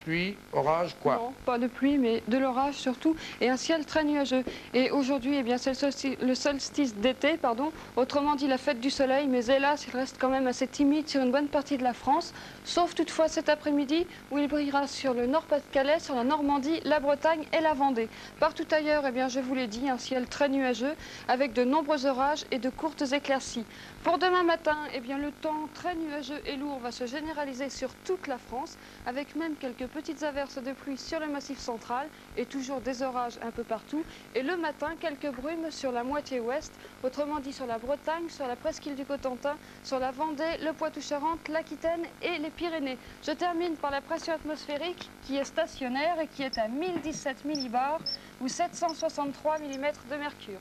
pluie, orage, quoi? Non, pas de pluie, mais de l'orage surtout, et un ciel très nuageux. Et aujourd'hui, eh bien, c'est le solstice d'été, pardon, autrement dit la fête du soleil, mais hélas, il reste quand même assez timide sur une bonne partie de la France, sauf toutefois cet après-midi, où il brillera sur le Nord-Pas-de-Calais, sur la Normandie, la Bretagne et la Vendée. Partout ailleurs, eh bien, je vous l'ai dit, un ciel très nuageux, avec de nombreux orages et de courtes éclaircies. Pour demain matin, eh bien, le temps très nuageux et lourd va se généraliser sur toute la France, avec même quelques petites averses de pluie sur le massif central et toujours des orages un peu partout. Et le matin, quelques brumes sur la moitié ouest, autrement dit sur la Bretagne, sur la presqu'île du Cotentin, sur la Vendée, le Poitou-Charentes, l'Aquitaine et les Pyrénées. Je termine par la pression atmosphérique qui est stationnaire et qui est à 1017 millibars ou 763 mm de mercure.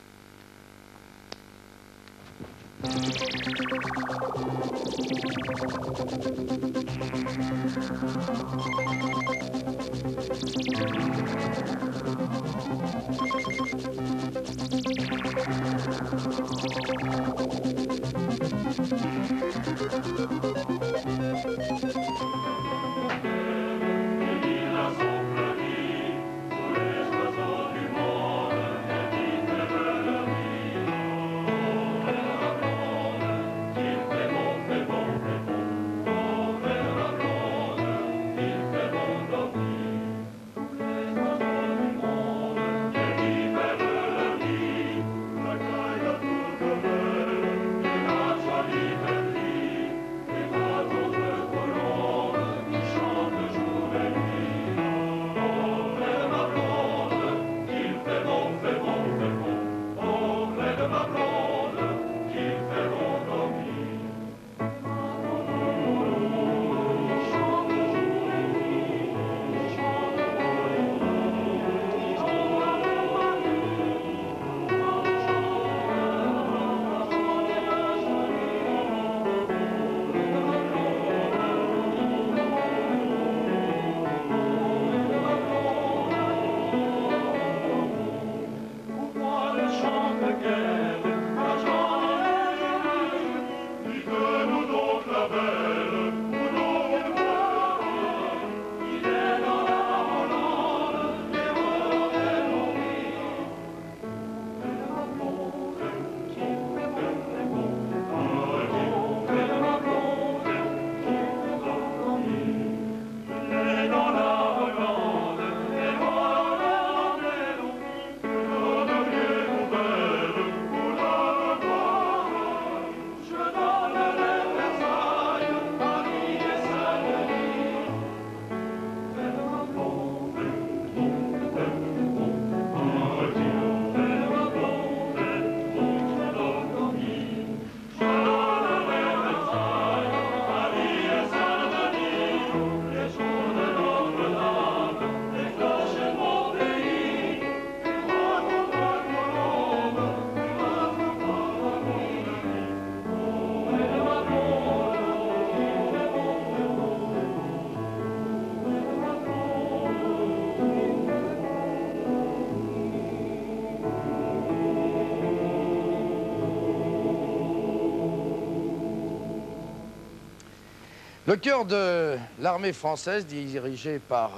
Le chœur de l'armée française, dirigé par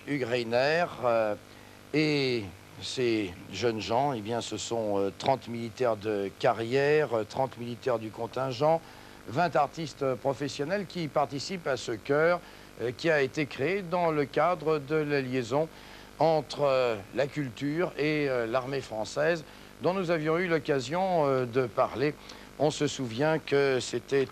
Hugues Reiner, et ces jeunes gens, eh bien, ce sont 30 militaires de carrière, 30 militaires du contingent, 20 artistes professionnels qui participent à ce chœur qui a été créé dans le cadre de la liaison entre la culture et l'armée française, dont nous avions eu l'occasion de parler. On se souvient que c'était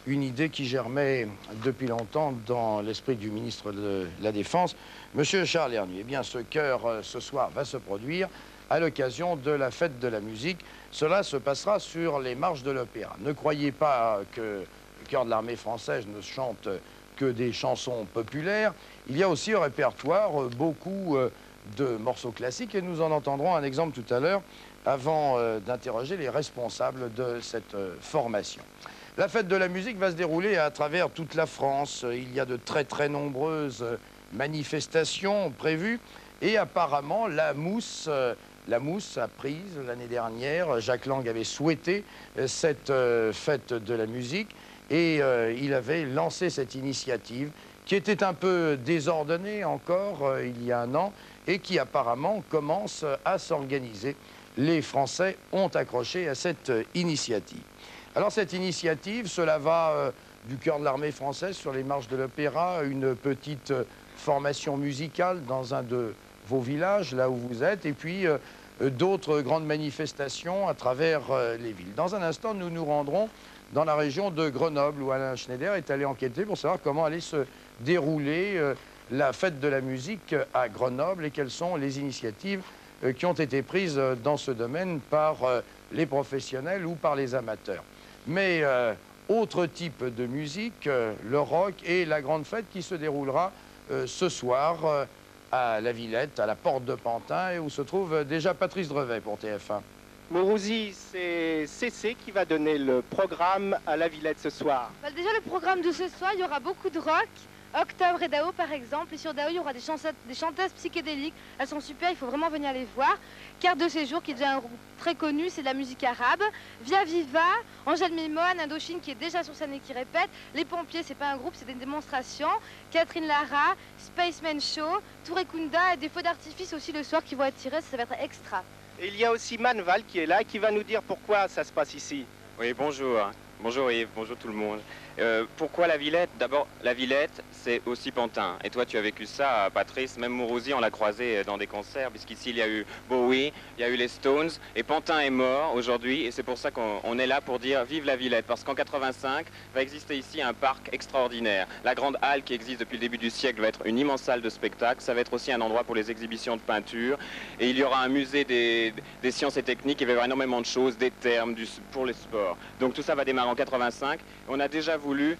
une idée qui germait depuis longtemps dans l'esprit du ministre de la Défense, M. Charles Hernu. Eh bien, ce chœur, ce soir, va se produire à l'occasion de la fête de la musique. Cela se passera sur les marches de l'opéra. Ne croyez pas que le chœur de l'armée française ne chante que des chansons populaires. Il y a aussi au répertoire beaucoup de morceaux classiques et nous en entendrons un exemple tout à l'heure avant d'interroger les responsables de cette formation. La fête de la musique va se dérouler à travers toute la France. Il y a de très nombreuses manifestations prévues et apparemment la mousse a prise l'année dernière. Jacques Lang avait souhaité cette fête de la musique et il avait lancé cette initiative qui était un peu désordonnée encore il y a un an et qui apparemment commence à s'organiser. Les Français ont accroché à cette initiative. Alors cette initiative, cela va du chœur de l'armée française sur les marches de l'opéra, une petite formation musicale dans un de vos villages, là où vous êtes, et puis d'autres grandes manifestations à travers les villes. Dans un instant, nous nous rendrons dans la région de Grenoble, où Alain Schneider est allé enquêter pour savoir comment allait se dérouler la fête de la musique à Grenoble et quelles sont les initiatives qui ont été prises dans ce domaine par les professionnels ou par les amateurs. Mais autre type de musique, le rock et la grande fête qui se déroulera ce soir à la Villette, à la porte de Pantin, et où se trouve déjà Patrice Drevet pour TF1. Mourouzi, c'est CC qui va donner le programme à la Villette ce soir. Bah, déjà, le programme de ce soir, il y aura beaucoup de rock. Octobre et Dao, par exemple. Et sur Dao, il y aura des chanteuses psychédéliques. Elles sont super, il faut vraiment venir les voir. Carte de séjour, qui est déjà un groupe très connu, c'est de la musique arabe. Via Viva, Angèle Mimone, Indochine, qui est déjà sur scène et qui répète. Les Pompiers, c'est pas un groupe, c'est des démonstrations. Catherine Lara, Spaceman Show, Touré Kunda et des feux d'artifice aussi le soir qui vont être tirés, ça va être extra. Et il y a aussi Manval qui est là, qui va nous dire pourquoi ça se passe ici. Oui, bonjour. Bonjour Yves, bonjour tout le monde. Pourquoi la Villette? D'abord, la Villette, c'est aussi Pantin. Et toi, tu as vécu ça, Patrice. Même Mourouzi, on l'a croisé dans des concerts, puisqu'ici, il y a eu Bowie, il y a eu les Stones. Et Pantin est mort aujourd'hui. Et c'est pour ça qu'on est là pour dire vive la Villette. Parce qu'en 85, va exister ici un parc extraordinaire. La grande halle qui existe depuis le début du siècle va être une immense salle de spectacle. Ça va être aussi un endroit pour les exhibitions de peinture. Et il y aura un musée des sciences et techniques. Il va y avoir énormément de choses, des termes pour les sports. Donc tout ça va démarrer en 85. On a déjà voulu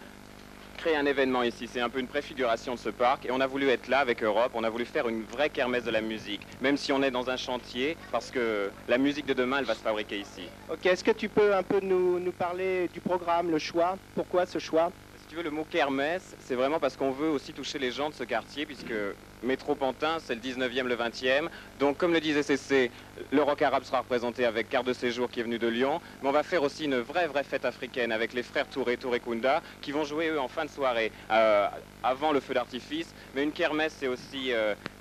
créer un événement ici, c'est un peu une préfiguration de ce parc et on a voulu être là avec Europe, on a voulu faire une vraie kermesse de la musique, même si on est dans un chantier, parce que la musique de demain, elle va se fabriquer ici. Ok, est-ce que tu peux un peu nous parler du programme, le choix? Pourquoi ce choix? Si tu veux, le mot kermesse, c'est vraiment parce qu'on veut aussi toucher les gens de ce quartier, puisque Métro Pantin, c'est le 19e, le 20e. Donc, comme le disait CC, le rock arabe sera représenté avec Carte de séjour qui est venu de Lyon. Mais on va faire aussi une vraie fête africaine avec les frères Touré Kunda, qui vont jouer, eux, en fin de soirée, avant le feu d'artifice. Mais une kermesse, c'est aussi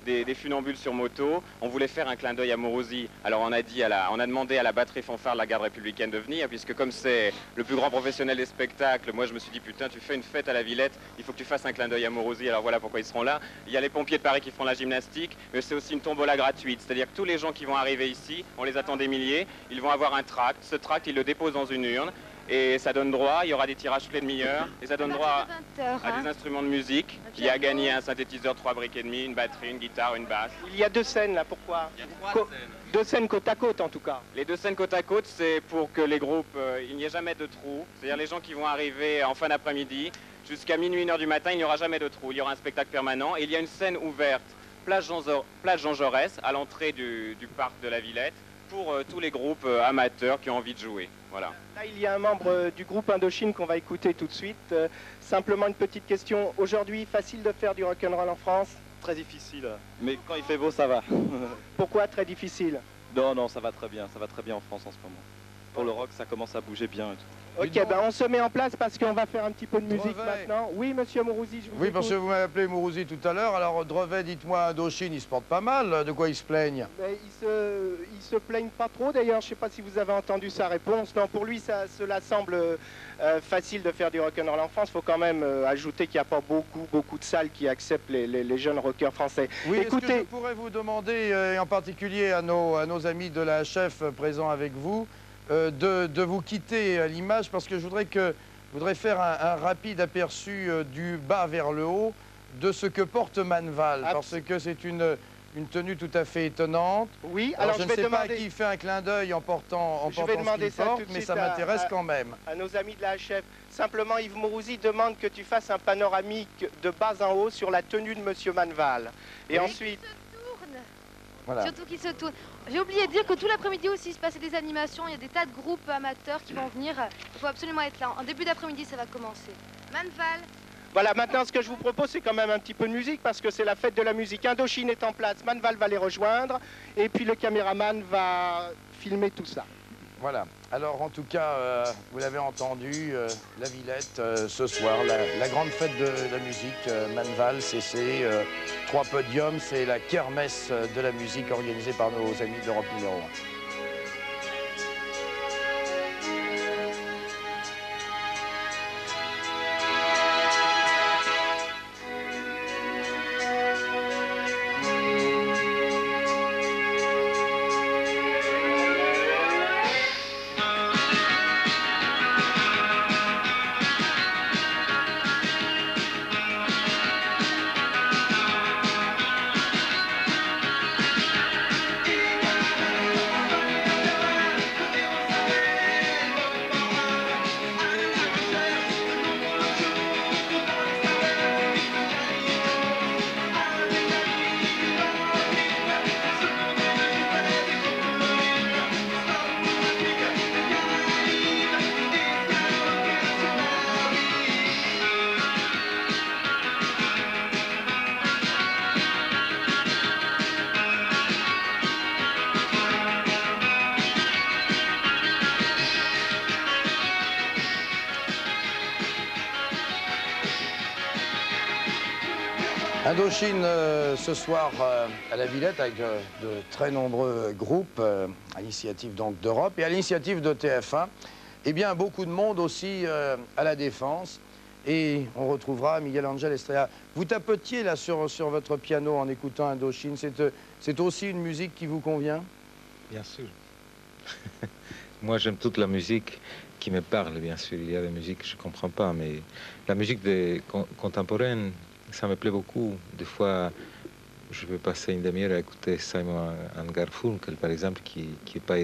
des funambules sur moto. On voulait faire un clin d'œil à Mourouzi. Alors, on a demandé à la batterie fanfare de la garde républicaine de venir, puisque comme c'est le plus grand professionnel des spectacles, moi, je me suis dit, putain, tu fais une fête à la Villette, il faut que tu fasses un clin d'œil à Mourouzi. Alors, voilà pourquoi ils seront là. Il y a les pompiers de Paris qui font la gymnastique, mais c'est aussi une tombola gratuite. C'est-à-dire que tous les gens qui vont arriver ici, on les attend des milliers, ils vont avoir un tract. Ce tract, ils le déposent dans une urne et ça donne droit, il y aura des tirages tous les demi-heures et ça donne droit à des instruments de musique. Il y a gagné un synthétiseur 3 briques et demi, une batterie, une guitare, une basse. Il y a deux scènes là, pourquoi? Il y a 3 scènes. Deux scènes côte à côte en tout cas. Les deux scènes côte à côte, c'est pour que les groupes, il n'y ait jamais de trou. C'est-à-dire les gens qui vont arriver en fin d'après-midi, jusqu'à minuit, 1h du matin, il n'y aura jamais de trou. Il y aura un spectacle permanent et il y a une scène ouverte, place Jean Jaurès, à l'entrée du parc de la Villette, pour tous les groupes amateurs qui ont envie de jouer. Voilà. Là, il y a un membre du groupe Indochine qu'on va écouter tout de suite. Simplement une petite question. Aujourd'hui, facile de faire du rock'n'roll en France? Très difficile, mais quand il fait beau, ça va. Pourquoi très difficile? Non, ça va très bien en France en ce moment. Pour le rock, ça commence à bouger bien et tout. Ok, ben on se met en place parce qu'on va faire un petit peu de musique Drevet. maintenant. Oui, monsieur Mourouzi, je vous Oui, écoute. parce que vous m'avez appelé Mourouzi tout à l'heure. Alors, Drevet, dites-moi, Indochine, il se porte pas mal. De quoi il se plaigne? Mais il se plaigne pas trop d'ailleurs, je ne sais pas si vous avez entendu sa réponse. Non, pour lui, cela semble facile de faire du rock'n'roll en France. Il faut quand même ajouter qu'il n'y a pas beaucoup de salles qui acceptent les jeunes rockers français. Oui, écoutez, est-ce que je pourrais vous demander, et en particulier à nos amis de la HF présents avec vous, de vous quitter à l'image, parce que je voudrais faire un rapide aperçu du bas vers le haut de ce que porte Manval, parce que c'est une tenue tout à fait étonnante. Oui, alors je je ne vais sais demander... pas à qui il fait un clin d'œil en portant Je vais demander ce qu'il porte, tout de mais suite ça m'intéresse quand même. à nos amis de la HF. Simplement, Yves Mourouzi demande que tu fasses un panoramique de bas en haut sur la tenue de monsieur Manval. Et Oui. ensuite... Voilà. Surtout qu'ils se tournent. J'ai oublié de dire que tout l'après-midi aussi, il se passait des animations. Il y a des tas de groupes amateurs qui vont venir. Il faut absolument être là. En début d'après-midi, ça va commencer. Manval. Voilà, maintenant ce que je vous propose, c'est quand même un petit peu de musique parce que c'est la fête de la musique. Indochine est en place, Manval va les rejoindre et puis le caméraman va filmer tout ça. Voilà. Alors, en tout cas, vous l'avez entendu, la Villette, ce soir, la grande fête de la musique, Manval, CC, 3 podiums, c'est la kermesse de la musique organisée par nos amis d'Europe numéro 1. Indochine ce soir à la Villette avec de très nombreux groupes à l'initiative donc d'Europe et à l'initiative de TF1. Eh bien, beaucoup de monde aussi à la Défense. Et on retrouvera Miguel Angel Estrella. Vous tapotiez là sur votre piano en écoutant Indochine. C'est aussi une musique qui vous convient? Bien sûr. Moi, j'aime toute la musique qui me parle, bien sûr. Il y a des musiques que je ne comprends pas, mais la musique contemporaine, ça me plaît beaucoup. Des fois, je peux passer une demi-heure à écouter Simon & Garfunkel, par exemple, qui n'est pas